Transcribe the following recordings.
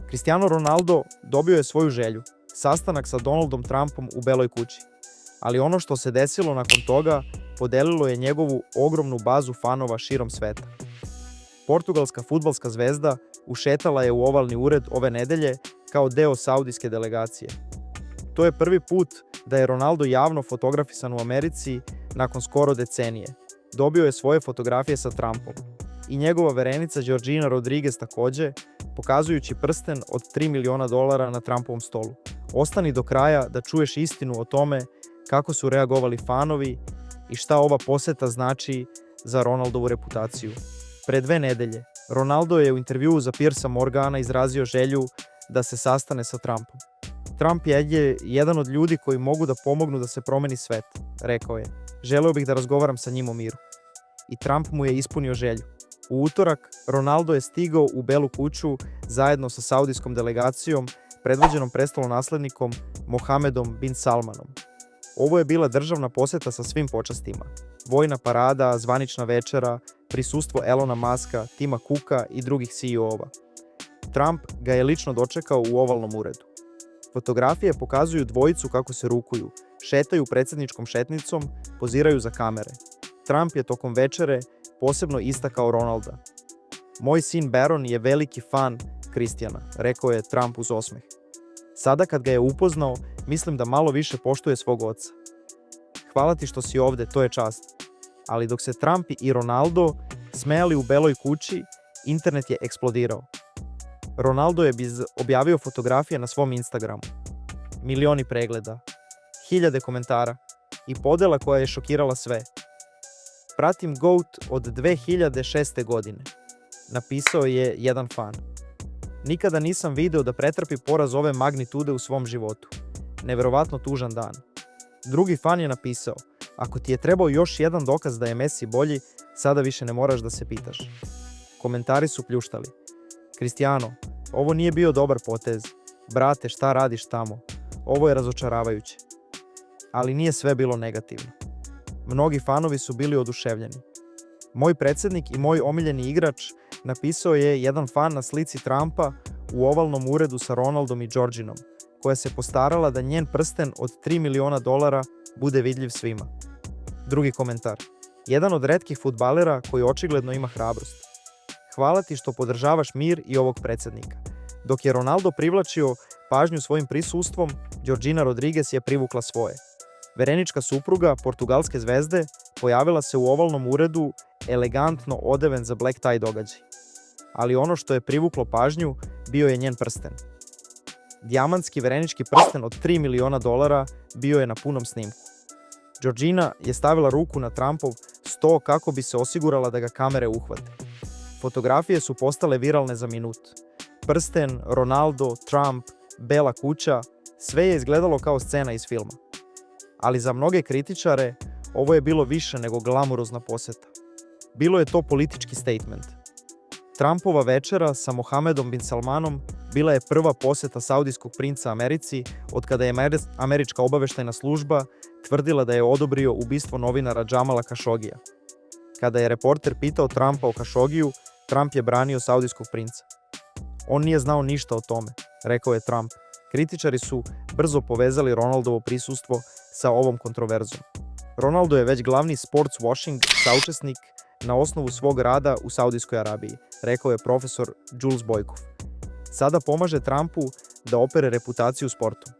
Cristiano Ronaldo dobio je svoju želju, sastanak sa Donaldom Trumpom u Beloj kući. Ali ono što se desilo nakon toga podelilo je njegovu ogromnu bazu fanova širom sveta. Portugalska fudbalska zvezda ušetala je u ovalni ured ove nedelje kao deo saudijske delegacije. To je prvi put da je Ronaldo javno fotografisan u Americi nakon skoro decenije. Dobio je svoje fotografije sa Trumpom. I njegova verenica Georgina Rodriguez takođe, pokazujući prsten od $3 miliona na Trumpovom stolu. Ostani do kraja da čuješ istinu o tome kako su reagovali fanovi i šta ova poseta znači za Ronaldovu reputaciju. Pre 2 nedelje, Ronaldo je u intervjuu za Piersa Morgana izrazio želju da se sastane sa Trumpom. Trump je jedan od ljudi koji mogu da pomognu da se promeni svet, rekao je. Želeo bih da razgovaram sa njim o miru. I Trump mu je ispunio želju. U utorak, Ronaldo je stigao u Belu kuću zajedno sa saudijskom delegacijom predvođenom prestolonaslednikom Mohamedom bin Salmanom. Ovo je bila državna poseta sa svim počastima. Vojna parada, zvanična večera, prisustvo Elona Muska, Tima Cooka i drugih CEO-ova. Trump ga je lično dočekao u ovalnom uredu. Fotografije pokazuju dvojicu kako se rukuju, šetaju predsjedničkom šetnicom, poziraju za kamere. Trump je tokom večere posebno istakao Ronalda. Moj sin Baron je veliki fan Kristijana, rekao je Trump uz osmeh. Sada kad ga je upoznao, mislim da malo više poštuje svog oca. Hvala ti što si ovde, to je čast. Ali dok se Trump i Ronaldo smejali u Beloj kući, internet je eksplodirao. Ronaldo je objavio fotografije na svom Instagramu. Milioni pregleda, hiljade komentara i podela koja je šokirala sve. Pratim GOAT od 2006. godine, napisao je jedan fan. Nikada nisam video da pretrpi poraz ove magnitude u svom životu. Neverovatno tužan dan. Drugi fan je napisao, ako ti je trebao još jedan dokaz da je Messi bolji, sada više ne moraš da se pitaš. Komentari su pljuštali. Cristiano, ovo nije bio dobar potez. Brate, šta radiš tamo? Ovo je razočaravajuće. Ali nije sve bilo negativno. Mnogi fanovi su bili oduševljeni. Moj predsjednik i moj omiljeni igrač, napisao je jedan fan na slici Trumpa u ovalnom uredu sa Ronaldom i Georginom, koja se postarala da njen prsten od $3 miliona bude vidljiv svima. Drugi komentar. Jedan od retkih fudbalera koji očigledno ima hrabrost. Hvala ti što podržavaš mir i ovog predsjednika. Dok je Ronaldo privlačio pažnju svojim prisustvom, Georgina Rodriguez je privukla svoje. Verenička supruga portugalske zvezde pojavila se u ovalnom uredu elegantno odeven za black tie događaj. Ali ono što je privuklo pažnju bio je njen prsten. Dijamantski verenički prsten od $3 miliona bio je na punom snimku. Georgina je stavila ruku na Trumpov sto kako bi se osigurala da ga kamere uhvate. Fotografije su postale viralne za minut. Prsten, Ronaldo, Trump, Bela kuća, sve je izgledalo kao scena iz filma. Ali za mnoge kritičare ovo je bilo više nego glamurozna poseta. Bilo je to politički statement. Trumpova večera sa Mohamedom bin Salmanom bila je prva poseta saudijskog princa Americi od kada je američka obaveštajna služba tvrdila da je odobrio ubistvo novinara Jamala Khashogija. Kada je reporter pitao Trumpa o Khashogiju, Trump je branio saudijskog princa. On nije znao ništa o tome, rekao je Trump. Kritičari su brzo povezali Ronaldovo prisustvo sa ovom kontroverzom. Ronaldo je već glavni sports washing saučesnik na osnovu svog rada u Saudijskoj Arabiji, rekao je profesor Jules Bojkov. Sada pomaže Trumpu da opere reputaciju sportom.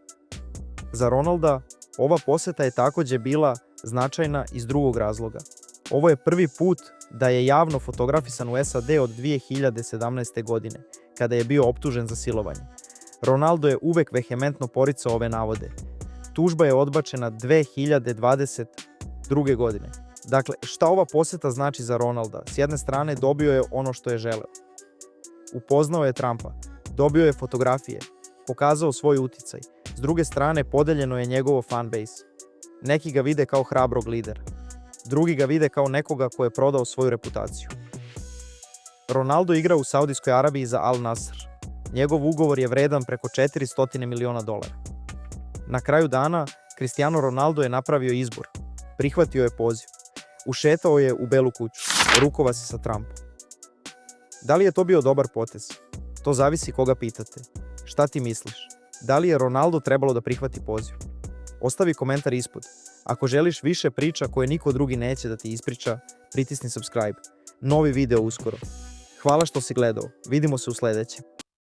Za Ronalda ova poseta je takođe bila značajna iz drugog razloga. Ovo je prvi put da je javno fotografisan u SAD od 2017. godine, kada je bio optužen za silovanje. Ronaldo je uvek vehementno poricao ove navode. Tužba je odbačena 2022. godine. Dakle, šta ova poseta znači za Ronalda? S jedne strane dobio je ono što je želeo. Upoznao je Trumpa, dobio je fotografije, pokazao svoj uticaj. S druge strane, podeljeno je njegovo fanbase. Neki ga vide kao hrabrog lidera. Drugi ga vide kao nekoga ko je prodao svoju reputaciju. Ronaldo igra u Saudijskoj Arabiji za Al Nassr. Njegov ugovor je vredan preko $400 miliona. Na kraju dana, Cristiano Ronaldo je napravio izbor. Prihvatio je poziv. Ušetao je u Belu kuću. Rukovao se sa Trumpom. Da li je to bio dobar potez? To zavisi koga pitate. Šta ti misliš? Da li je Ronaldo trebalo da prihvati poziv? Ostavi komentar ispod. Ako želiš više priča koje niko drugi neće da ti ispriča, pritisni subscribe. Novi video uskoro. Hvala što si gledao. Vidimo se u sledećem.